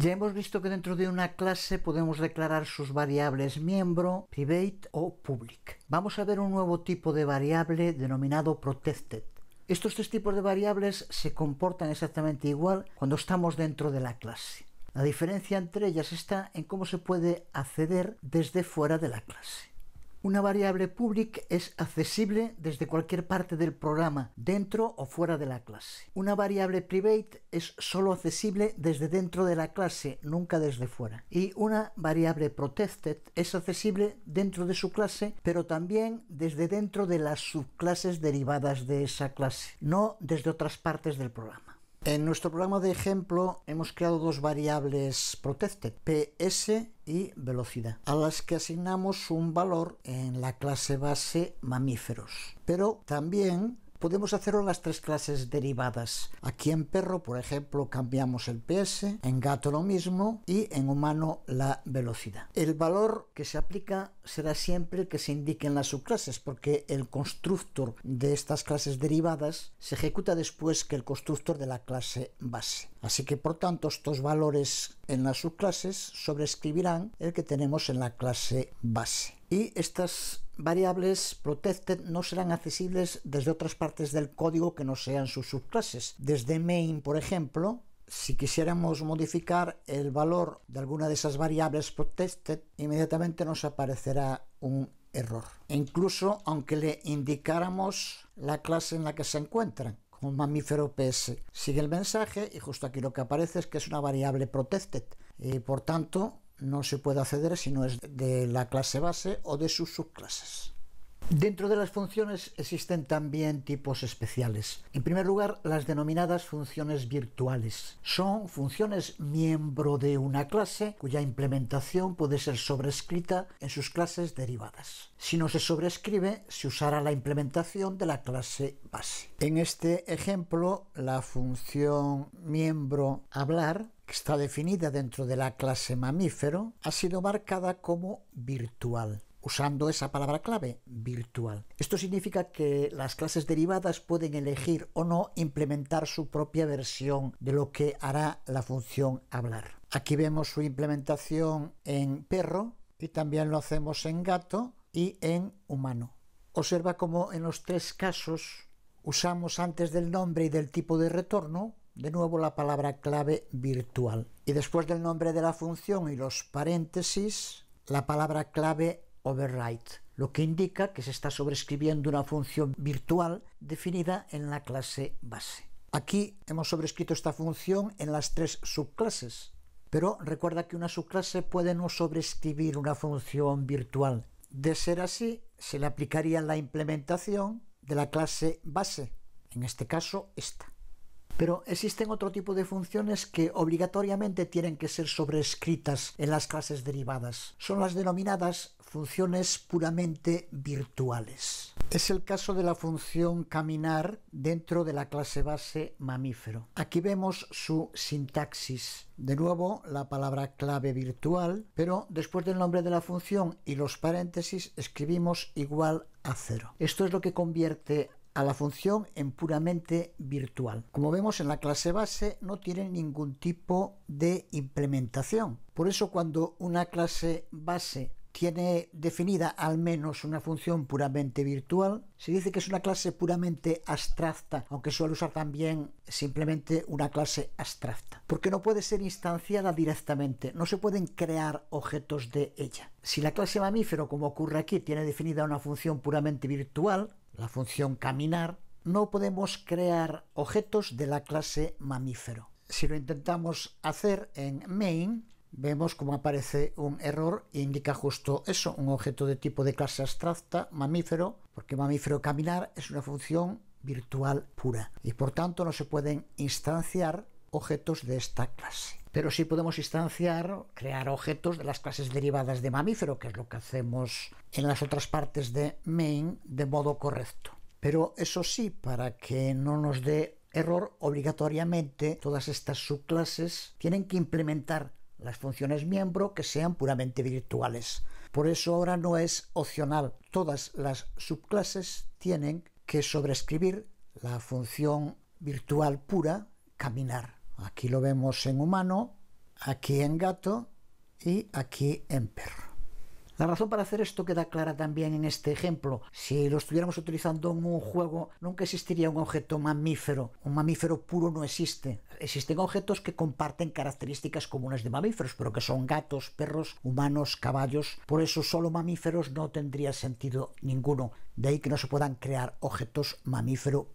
Ya hemos visto que dentro de una clase podemos declarar sus variables miembro, private o public. Vamos a ver un nuevo tipo de variable denominado protected. Estos tres tipos de variables se comportan exactamente igual cuando estamos dentro de la clase. La diferencia entre ellas está en cómo se puede acceder desde fuera de la clase. Una variable public es accesible desde cualquier parte del programa, dentro o fuera de la clase. Una variable private es solo accesible desde dentro de la clase, nunca desde fuera. Y una variable protected es accesible dentro de su clase, pero también desde dentro de las subclases derivadas de esa clase, no desde otras partes del programa. En nuestro programa de ejemplo hemos creado dos variables protected, ps y velocidad, a las que asignamos un valor en la clase base mamíferos. Pero también podemos hacerlo en las tres clases derivadas. Aquí en perro, por ejemplo, cambiamos el ps, en gato lo mismo y en humano la velocidad. El valor que se aplica será siempre el que se indique en las subclases, porque el constructor de estas clases derivadas se ejecuta después que el constructor de la clase base. Así que, por tanto, estos valores en las subclases sobreescribirán el que tenemos en la clase base. Y estas variables protected no serán accesibles desde otras partes del código que no sean sus subclases. Desde main, por ejemplo, si quisiéramos modificar el valor de alguna de esas variables protected, inmediatamente nos aparecerá un error. E incluso aunque le indicáramos la clase en la que se encuentran, como mamífero ps, sigue el mensaje y justo aquí lo que aparece es que es una variable protected y por tanto no se puede acceder si no es de la clase base o de sus subclases. Dentro de las funciones existen también tipos especiales. En primer lugar, las denominadas funciones virtuales. Son funciones miembro de una clase cuya implementación puede ser sobrescrita en sus clases derivadas. Si no se sobrescribe, se usará la implementación de la clase base. En este ejemplo, la función miembro hablar, que está definida dentro de la clase mamífero, ha sido marcada como virtual, usando esa palabra clave, virtual. Esto significa que las clases derivadas pueden elegir o no implementar su propia versión de lo que hará la función hablar. Aquí vemos su implementación en perro y también lo hacemos en gato y en humano. Observa cómo en los tres casos usamos antes del nombre y del tipo de retorno de nuevo la palabra clave virtual y después del nombre de la función y los paréntesis la palabra clave override, lo que indica que se está sobrescribiendo una función virtual definida en la clase base. Aquí hemos sobrescrito esta función en las tres subclases, pero recuerda que una subclase puede no sobrescribir una función virtual. De ser así, se le aplicaría la implementación de la clase base, en este caso esta. Pero existen otro tipo de funciones que obligatoriamente tienen que ser sobrescritas en las clases derivadas. Son las denominadas funciones puramente virtuales. Es el caso de la función caminar dentro de la clase base mamífero. Aquí vemos su sintaxis. De nuevo, la palabra clave virtual, pero después del nombre de la función y los paréntesis escribimos igual a 0. Esto es lo que convierte a la función en puramente virtual. Como vemos, en la clase base no tiene ningún tipo de implementación. Por eso, cuando una clase base tiene definida al menos una función puramente virtual, se dice que es una clase puramente abstracta, aunque suele usar también simplemente una clase abstracta, porque no puede ser instanciada directamente, no se pueden crear objetos de ella. Si la clase mamífero, como ocurre aquí, tiene definida una función puramente virtual, la función caminar, no podemos crear objetos de la clase mamífero. Si lo intentamos hacer en main, vemos cómo aparece un error e indica justo eso, un objeto de tipo de clase abstracta, mamífero, porque mamífero caminar es una función virtual pura y por tanto no se pueden instanciar objetos de esta clase. Pero sí podemos instanciar, crear objetos de las clases derivadas de mamífero, que es lo que hacemos en las otras partes de main de modo correcto. Pero eso sí, para que no nos dé error, obligatoriamente todas estas subclases tienen que implementar las funciones miembro que sean puramente virtuales. Por eso ahora no es opcional. Todas las subclases tienen que sobreescribir la función virtual pura caminar. Aquí lo vemos en humano, aquí en gato y aquí en perro. La razón para hacer esto queda clara también en este ejemplo. Si lo estuviéramos utilizando en un juego, nunca existiría un objeto mamífero. Un mamífero puro no existe. Existen objetos que comparten características comunes de mamíferos, pero que son gatos, perros, humanos, caballos. Por eso solo mamíferos no tendría sentido ninguno. De ahí que no se puedan crear objetos mamífero